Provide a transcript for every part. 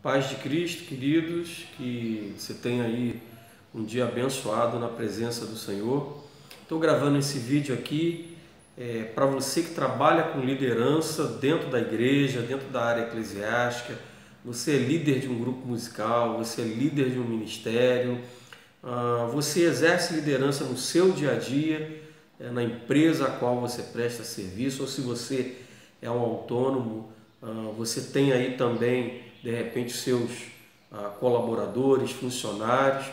Paz de Cristo, queridos, que você tenha aí um dia abençoado na presença do Senhor. Estou gravando esse vídeo aqui para você que trabalha com liderança dentro da igreja, dentro da área eclesiástica. Você é líder de um grupo musical, você é líder de um ministério, você exerce liderança no seu dia a dia, na empresa a qual você presta serviço, ou se você é um autônomo, você tem aí também, de repente, seus colaboradores, funcionários.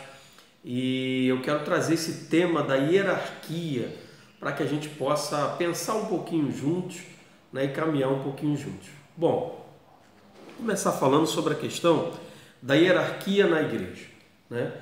E eu quero trazer esse tema da hierarquia para que a gente possa pensar um pouquinho juntos, né, e caminhar um pouquinho juntos. Bom, vou começar falando sobre a questão da hierarquia na igreja, né?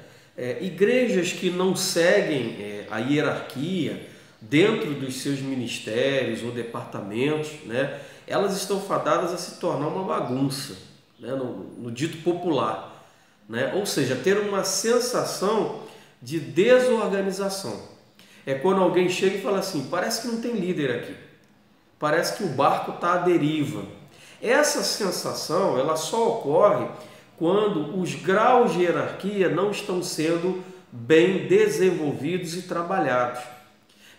Igrejas que não seguem a hierarquia dentro dos seus ministérios ou departamentos, né, elas estão fadadas a se tornar uma bagunça, né, no dito popular, né? Ou seja, ter uma sensação de desorganização. É quando alguém chega e fala assim: parece que não tem líder aqui, parece que o barco está à deriva. Essa sensação ela só ocorre quando os graus de hierarquia não estão sendo bem desenvolvidos e trabalhados.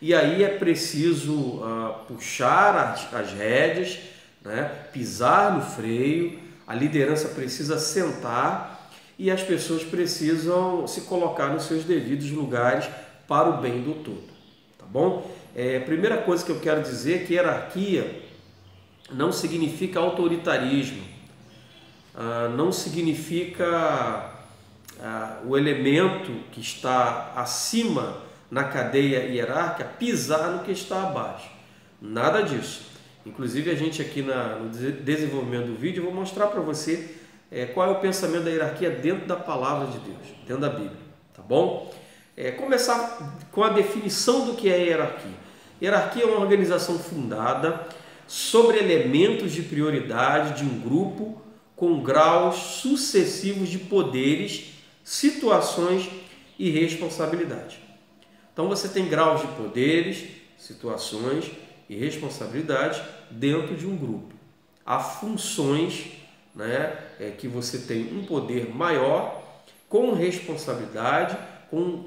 E aí é preciso puxar as rédeas, né, pisar no freio, a liderança precisa sentar e as pessoas precisam se colocar nos seus devidos lugares para o bem do todo. Tá bom? Primeira coisa que eu quero dizer é que hierarquia não significa autoritarismo, não significa o elemento que está acima na cadeia hierárquica pisar no que está abaixo. Nada disso. Inclusive a gente aqui no desenvolvimento do vídeo eu vou mostrar para você qual é o pensamento da hierarquia dentro da palavra de Deus, dentro da Bíblia, tá bom? Começar com a definição do que é hierarquia. Hierarquia é uma organização fundada sobre elementos de prioridade de um grupo com graus sucessivos de poderes, situações e responsabilidade. Então você tem graus de poderes, situações e responsabilidades dentro de um grupo. Há funções, né, que você tem um poder maior com responsabilidade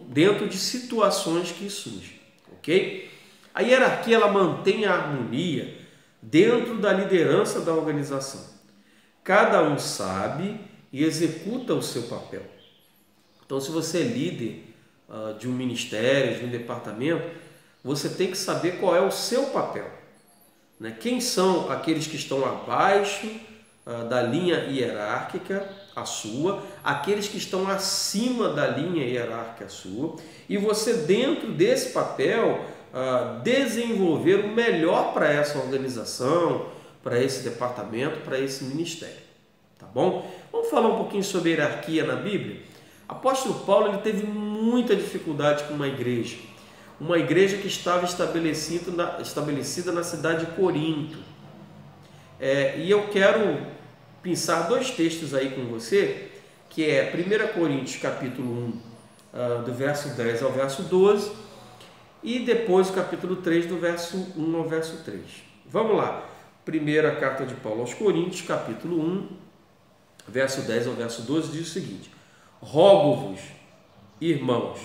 dentro de situações que surgem, ok? A hierarquia ela mantém a harmonia dentro da liderança da organização. Cada um sabe e executa o seu papel. Então, se você é líder de um ministério, de um departamento, você tem que saber qual é o seu papel, né? Quem são aqueles que estão abaixo da linha hierárquica, a sua, aqueles que estão acima da linha hierárquica, a sua, e você dentro desse papel desenvolver o melhor para essa organização, para esse departamento, para esse ministério, tá bom? Vamos falar um pouquinho sobre hierarquia na Bíblia. Apóstolo Paulo ele teve muita dificuldade com uma igreja que estava estabelecida na cidade de Corinto. E eu quero pensar dois textos aí com você, que é 1 Coríntios capítulo 1, do verso 10 ao verso 12, e depois o capítulo 3, do verso 1 ao verso 3. Vamos lá. Primeira carta de Paulo aos Coríntios, capítulo 1, verso 10 ao verso 12, diz o seguinte: rogo-vos, irmãos,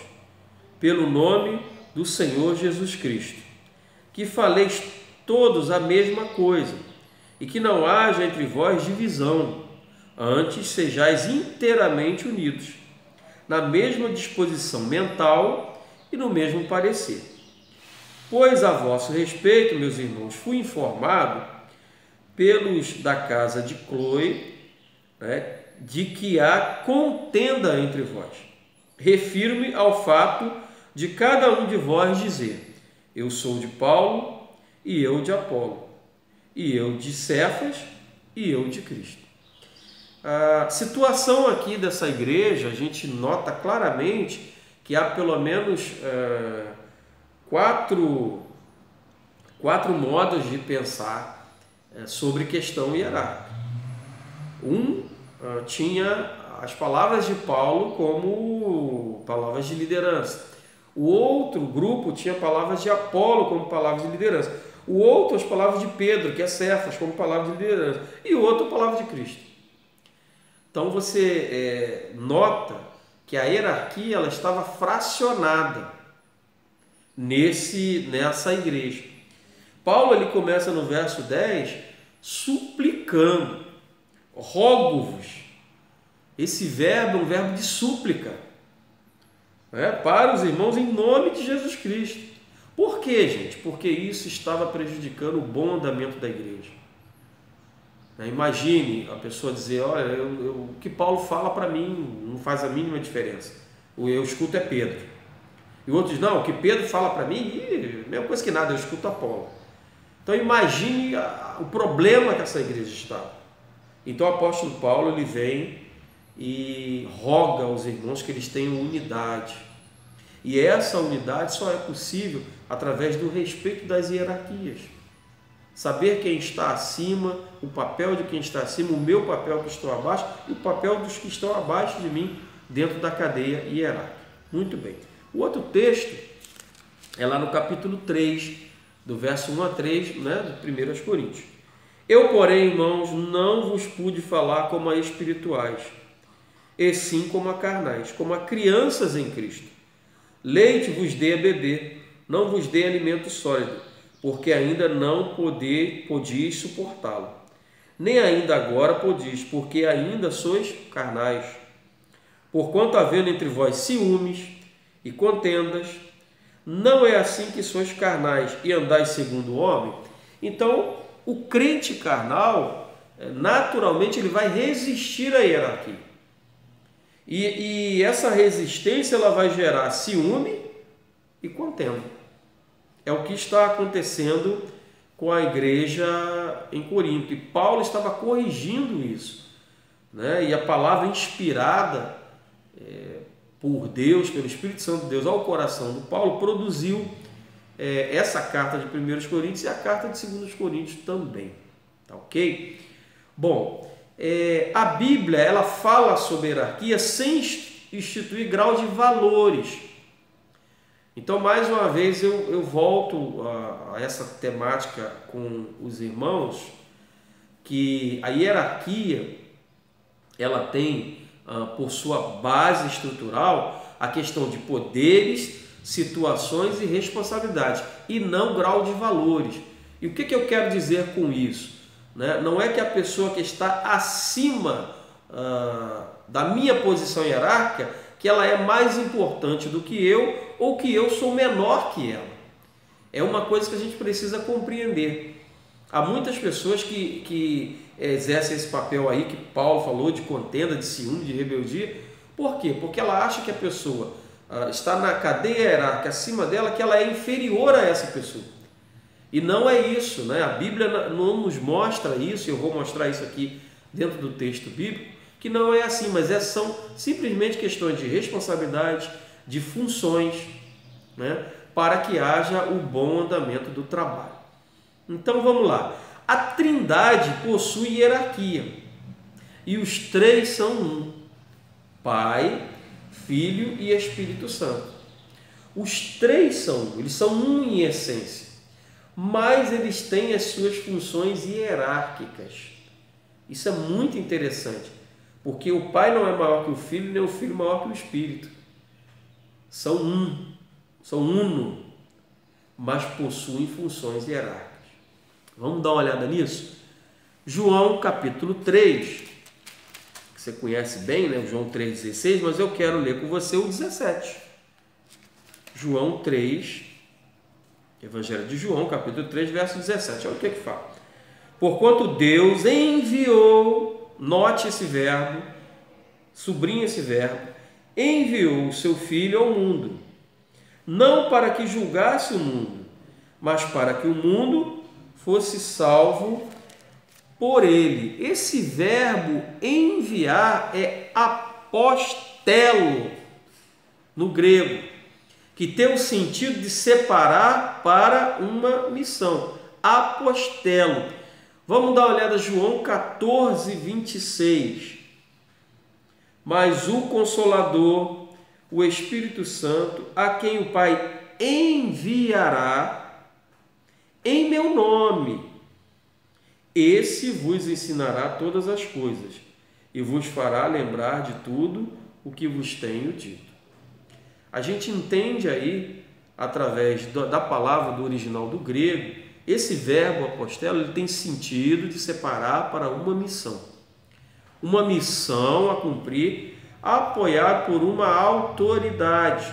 pelo nome do Senhor Jesus Cristo, que faleis todos a mesma coisa, e que não haja entre vós divisão, antes sejais inteiramente unidos, na mesma disposição mental e no mesmo parecer. Pois a vosso respeito, meus irmãos, fui informado pelos da casa de Cloe, né, de que há contenda entre vós. Refiro-me ao fato de cada um de vós dizer: eu sou de Paulo, e eu de Apolo, e eu de Cefas, e eu de Cristo. A situação aqui dessa igreja, a gente nota claramente que há pelo menos quatro modos de pensar sobre questão hierárquica. Tinha as palavras de Paulo como palavras de liderança. O outro grupo tinha palavras de Apolo como palavras de liderança. O outro, as palavras de Pedro, que é Cefas, como palavra de liderança. E o outro, a palavra de Cristo. Então você nota que a hierarquia ela estava fracionada nessa igreja. Paulo ele começa no verso 10 suplicando, rogo-vos. Esse verbo é um verbo de súplica, para os irmãos em nome de Jesus Cristo. Por quê, gente? Porque isso estava prejudicando o bom andamento da igreja. Imagine a pessoa dizer, olha, o que Paulo fala para mim não faz a mínima diferença. O eu escuto é Pedro. E outros, não, o que Pedro fala para mim, mesma coisa que nada, eu escuto Apolo. Então imagine o problema que essa igreja estava. Então o apóstolo Paulo ele vem e roga aos irmãos que eles tenham unidade. E essa unidade só é possível através do respeito das hierarquias. Saber quem está acima, o papel de quem está acima, o meu papel que estou abaixo e o papel dos que estão abaixo de mim dentro da cadeia hierárquica. Muito bem. O outro texto é lá no capítulo 3, do verso 1 a 3, de 1 Coríntios. Eu, porém, irmãos, não vos pude falar como a espirituais, e sim como a carnais, como a crianças em Cristo. Leite vos dê a beber, não vos dê alimento sólido, porque ainda não podíeis suportá-lo. Nem ainda agora podis, porque ainda sois carnais. Porquanto havendo entre vós ciúmes e contendas, não é assim que sois carnais e andais segundo o homem? Então, o crente carnal, naturalmente, ele vai resistir à hierarquia. E essa resistência ela vai gerar ciúme e contenda. É o que está acontecendo com a igreja em Corinto. E Paulo estava corrigindo isso. E a palavra inspirada por Deus, pelo Espírito Santo de Deus, ao coração do Paulo, produziu essa carta de 1 Coríntios e a carta de 2 Coríntios também. Tá ok? Bom, a Bíblia ela fala sobre hierarquia sem instituir grau de valores. Então, mais uma vez, eu volto a essa temática com os irmãos, que a hierarquia ela tem por sua base estrutural a questão de poderes, situações e responsabilidades, e não grau de valores. E o que eu quero dizer com isso? Não é que a pessoa que está acima da minha posição hierárquica, que ela é mais importante do que eu, ou que eu sou menor que ela. É uma coisa que a gente precisa compreender. Há muitas pessoas que exercem esse papel aí que Paulo falou, de contenda, de ciúme, de rebeldia. Por quê? Porque ela acha que a pessoa está na cadeia hierárquica acima dela, que ela é inferior a essa pessoa. E não é isso, A Bíblia não nos mostra isso, eu vou mostrar isso aqui dentro do texto bíblico, que não é assim, mas são simplesmente questões de responsabilidade, de funções, para que haja o bom andamento do trabalho. Então vamos lá. A Trindade possui hierarquia e os três são um: Pai, Filho e Espírito Santo. Os três são um, eles são um em essência, mas eles têm as suas funções hierárquicas. Isso é muito interessante, porque o Pai não é maior que o Filho, nem o Filho maior que o Espírito. São uno, mas possuem funções hierárquicas. Vamos dar uma olhada nisso? João capítulo 3, que você conhece bem, João 3,16, mas eu quero ler com você o 17. João 3, Evangelho de João, capítulo 3, verso 17. Olha o que fala. Porquanto Deus enviou, note esse verbo, sublinhe esse verbo, enviou o seu Filho ao mundo, não para que julgasse o mundo, mas para que o mundo fosse salvo por ele. Esse verbo enviar é apostelo no grego, que tem o sentido de separar para uma missão. Apostelo. Vamos dar uma olhada, João 14, 26. Mas o Consolador, o Espírito Santo, a quem o Pai enviará em meu nome, esse vos ensinará todas as coisas e vos fará lembrar de tudo o que vos tenho dito. A gente entende aí, através da palavra do original do grego, esse verbo apostelo, ele tem sentido de separar para uma missão. Uma missão a cumprir, apoiado por uma autoridade.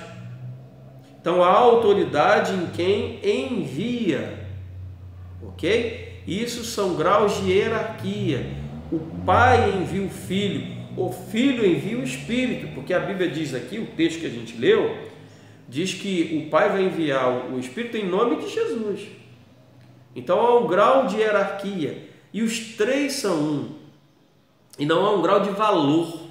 Então, a autoridade em quem envia, ok? Isso são graus de hierarquia. O Pai envia o Filho envia o Espírito, porque a Bíblia diz aqui, o texto que a gente leu, diz que o Pai vai enviar o Espírito em nome de Jesus. Então há um grau de hierarquia, e os três são um, e não há um grau de valor,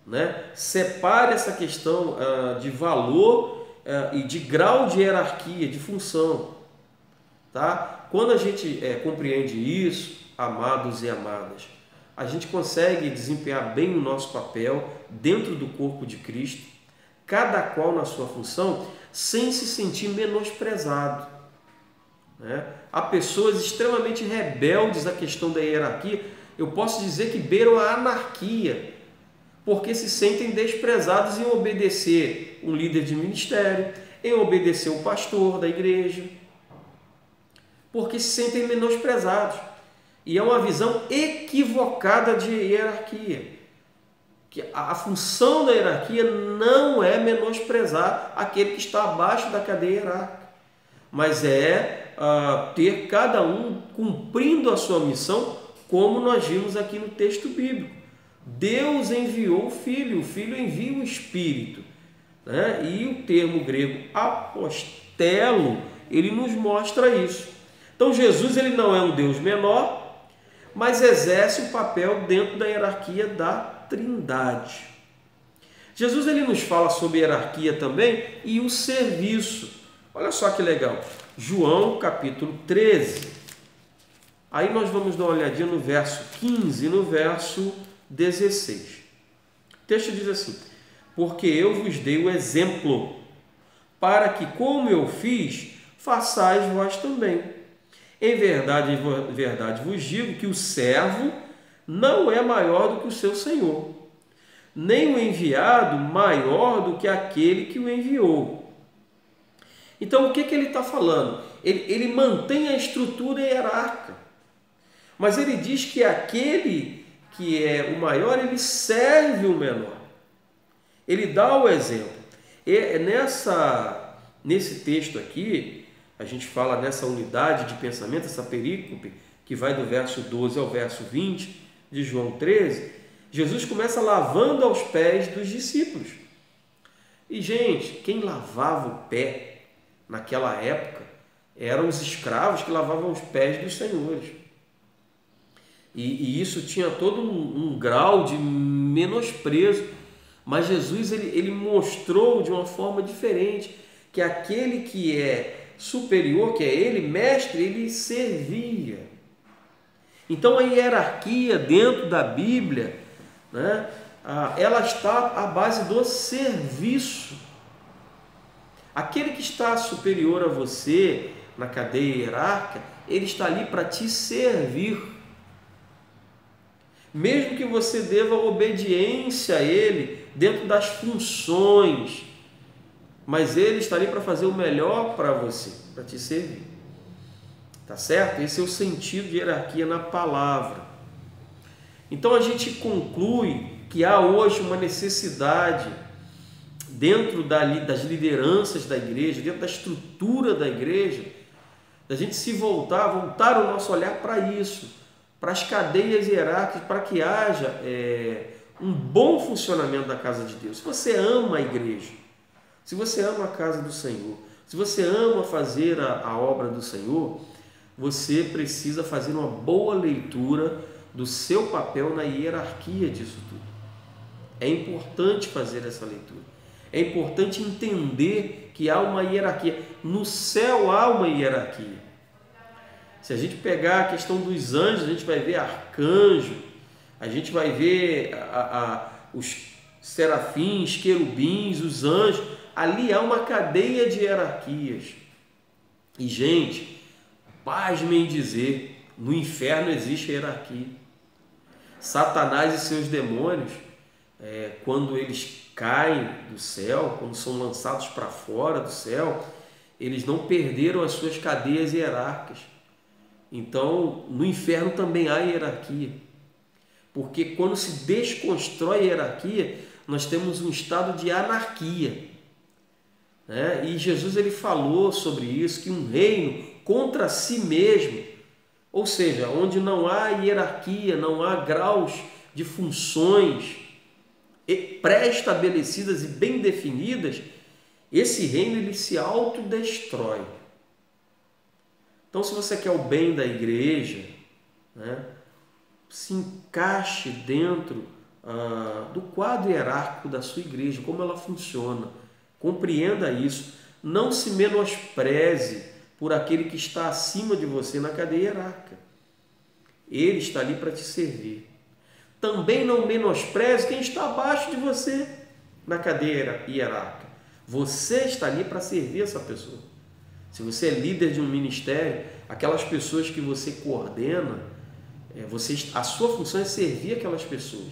né? Separe essa questão de valor e de grau de hierarquia, de função, tá? Quando a gente compreende isso, amados e amadas, a gente consegue desempenhar bem o nosso papel dentro do corpo de Cristo, cada qual na sua função, sem se sentir menosprezado, né? Há pessoas extremamente rebeldes à questão da hierarquia, eu posso dizer que beiram a anarquia, porque se sentem desprezados em obedecer um líder de ministério, em obedecer o pastor da igreja, porque se sentem menosprezados. E é uma visão equivocada de hierarquia. Que a função da hierarquia não é menosprezar aquele que está abaixo da cadeia hierárquica, mas é ter cada um cumprindo a sua missão, como nós vimos aqui no texto bíblico. Deus enviou o Filho envia o Espírito, né? E o termo grego apostelo, ele nos mostra isso. Então Jesus, ele não é um Deus menor, mas exerce o papel dentro da hierarquia da Trindade. Jesus, ele nos fala sobre hierarquia também e o serviço. Olha só que legal. João capítulo 13. Aí nós vamos dar uma olhadinha no verso 15 e no verso 16. O texto diz assim: porque eu vos dei o exemplo, para que, como eu fiz, façais vós também. Em verdade vos digo que o servo não é maior do que o seu senhor, nem o enviado maior do que aquele que o enviou. Então, o que ele está falando? Ele mantém a estrutura hierárquica, mas ele diz que aquele que é o maior, ele serve o menor. Ele dá o exemplo. E nesse texto aqui, a gente fala nessa unidade de pensamento, essa perícope, que vai do verso 12 ao verso 20 de João 13, Jesus começa lavando aos pés dos discípulos. E, gente, quem lavava o pé naquela época eram os escravos que lavavam os pés dos senhores. E isso tinha todo um grau de menosprezo, mas Jesus ele mostrou de uma forma diferente que aquele que é superior, que é ele, mestre, ele servia. Então a hierarquia dentro da Bíblia, né, ela está à base do serviço. Aquele que está superior a você na cadeia hierárquica, ele está ali para te servir. Mesmo que você deva obediência a ele dentro das funções, mas ele está ali para fazer o melhor para você, para te servir. Tá certo? Esse é o sentido de hierarquia na palavra. Então a gente conclui que há hoje uma necessidade dentro das lideranças da igreja, dentro da estrutura da igreja, da gente se voltar o nosso olhar para isso, para as cadeias hierárquicas, para que haja um bom funcionamento da casa de Deus. Se você ama a igreja, se você ama a casa do Senhor, se você ama fazer a obra do Senhor, você precisa fazer uma boa leitura do seu papel na hierarquia disso tudo. É importante fazer essa leitura. É importante entender que há uma hierarquia. No céu há uma hierarquia. Se a gente pegar a questão dos anjos, a gente vai ver arcanjo, a gente vai ver os serafins, querubins, os anjos. Ali há uma cadeia de hierarquias. E, gente, pasmem em dizer, no inferno existe hierarquia. Satanás e seus demônios, quando eles caem do céu, quando são lançados para fora do céu, eles não perderam as suas cadeias hierárquicas. Então, no inferno também há hierarquia, porque quando se desconstrói a hierarquia, nós temos um estado de anarquia, né? E Jesus ele falou sobre isso, que um reino contra si mesmo, ou seja, onde não há hierarquia, não há graus de funções pré-estabelecidas e bem definidas, esse reino ele se autodestrói. Então, se você quer o bem da igreja, né, se encaixe dentro do quadro hierárquico da sua igreja, como ela funciona. Compreenda isso. Não se menospreze por aquele que está acima de você na cadeia hierárquica. Ele está ali para te servir. Também não menospreze quem está abaixo de você na cadeia hierárquica. Você está ali para servir essa pessoa. Se você é líder de um ministério, aquelas pessoas que você coordena, a sua função é servir aquelas pessoas,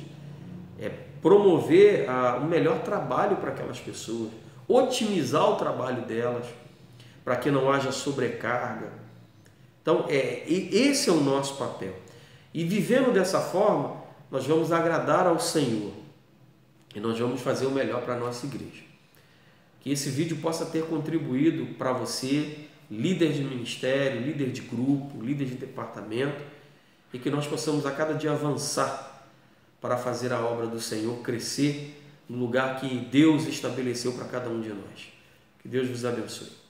promover o melhor trabalho para aquelas pessoas, otimizar o trabalho delas, para que não haja sobrecarga. Então, esse é o nosso papel. E vivendo dessa forma, nós vamos agradar ao Senhor e nós vamos fazer o melhor para a nossa igreja. Que esse vídeo possa ter contribuído para você, líder de ministério, líder de grupo, líder de departamento, e que nós possamos a cada dia avançar para fazer a obra do Senhor crescer no lugar que Deus estabeleceu para cada um de nós. Que Deus vos abençoe.